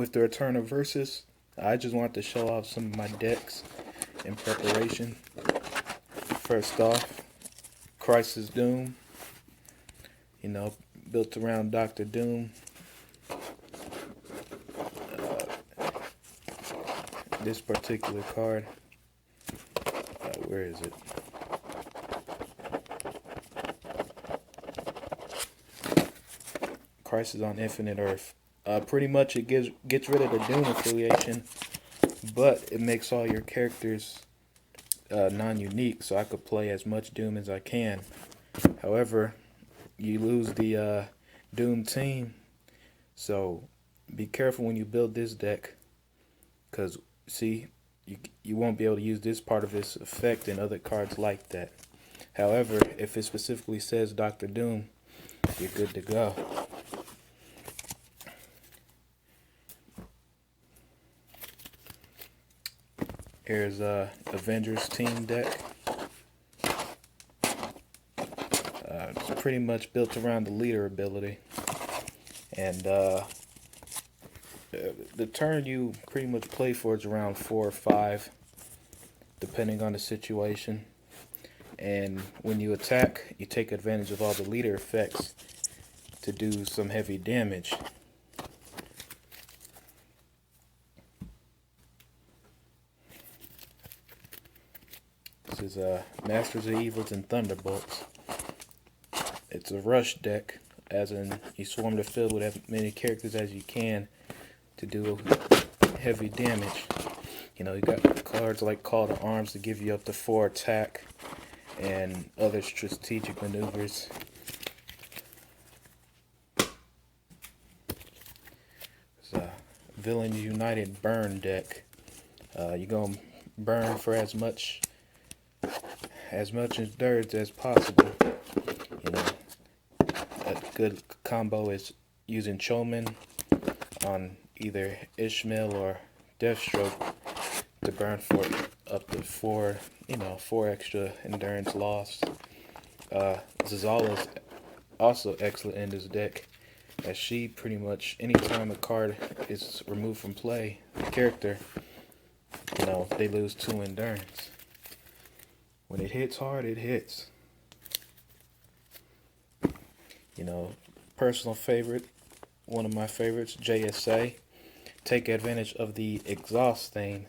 with the return of Versus, I just wanted to show off some of my decks in preparation. First off, Crisis Doom, built around Doctor Doom. This particular card, where is it? Crisis on Infinite Earth. Pretty much it gets rid of the Doom affiliation, but it makes all your characters non-unique, so I could play as much Doom as I can. However, you lose the Doom team, so be careful when you build this deck, because see, you won't be able to use this part of its effect in other cards like that. However, if it specifically says Doctor Doom, you're good to go. Here's Avengers team deck. It's pretty much built around the leader ability, and the turn you pretty much play for is around 4 or 5, depending on the situation. And when you attack, you take advantage of all the leader effects to do some heavy damage. This is Masters of Evils and Thunderbolts. It's a rush deck, as in you swarm the field with as many characters as you can to do heavy damage. You got cards like Call to Arms to give you up to 4 attack and other strategic maneuvers. It's a Villain United burn deck. You're going to burn for as much endurance as possible. A good combo is using Choman on either Ishmael or Deathstroke to burn for up to 4 extra endurance loss. Zazzala is also excellent in this deck, as she pretty much, anytime a card is removed from play, the character, they lose 2 endurance. When it hits hard, it hits. Personal favorite, one of my favorites, JSA. Take advantage of the exhaust thing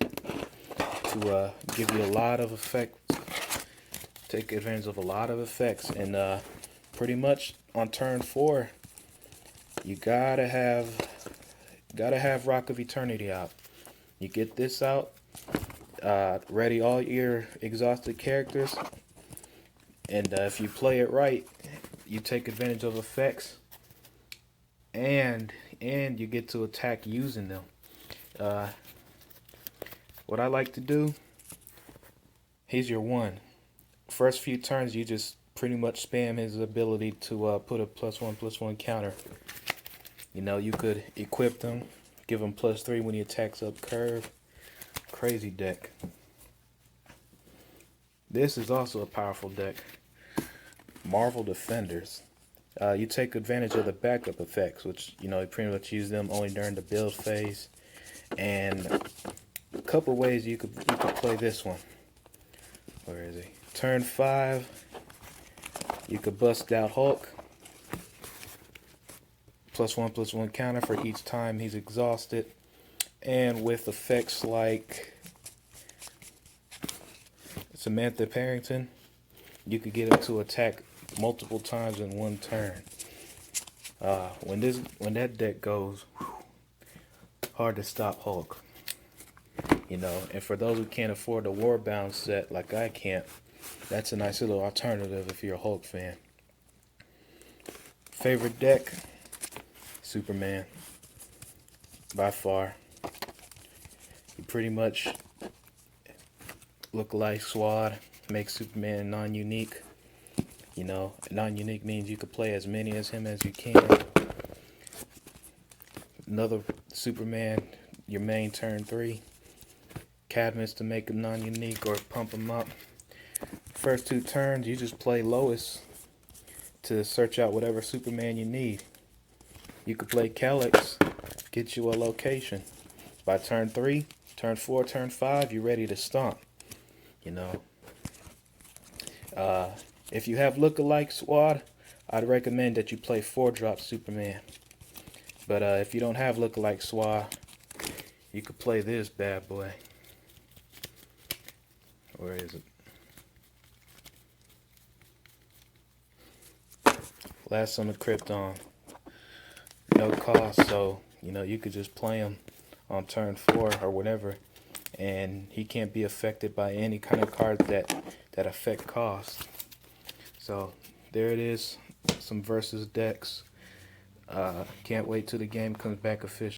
to give you a lot of effects. Take advantage of a lot of effects, and pretty much on turn 4, you gotta have Rock of Eternity out. You get this out, ready all your exhausted characters, and if you play it right, you take advantage of effects, and you get to attack using them. What I like to do, he's your 1. First few turns, you just pretty much spam his ability to put a +1/+1 counter. You could equip them, give him +3 when he attacks up curve. Crazy deck. This is also a powerful deck. Marvel Defenders. You take advantage of the backup effects, which you pretty much use them only during the build phase. And a couple ways you could play this one. Where is he? Turn 5, you could bust out Hulk. +1/+1 counter for each time he's exhausted. And with effects like Samantha Parrington, you could get him to attack multiple times in 1 turn. When that deck goes, hard to stop Hulk. And for those who can't afford the Warbound set like I can't, that's a nice little alternative if you're a Hulk fan. Favorite deck? Superman. By far. You pretty much look like SWAD, make Superman non-unique. Non-unique means you could play as many as him as you can. Another Superman, your main turn 3. Cadmus to make him non-unique or pump him up. First 2 turns, you just play Lois to search out whatever Superman you need. You could play Calyx get you a location. By turn 3, turn 4, turn 5, you're ready to stomp. You know, if you have lookalike squad, I'd recommend that you play 4-drop Superman. But if you don't have lookalike squad, you could play this bad boy. Where is it? Last on the Krypton. No cost, so you know you could just play him on turn 4 or whatever, and he can't be affected by any kind of cards that affect cost. So there it is, some versus decks. Can't wait till the game comes back official.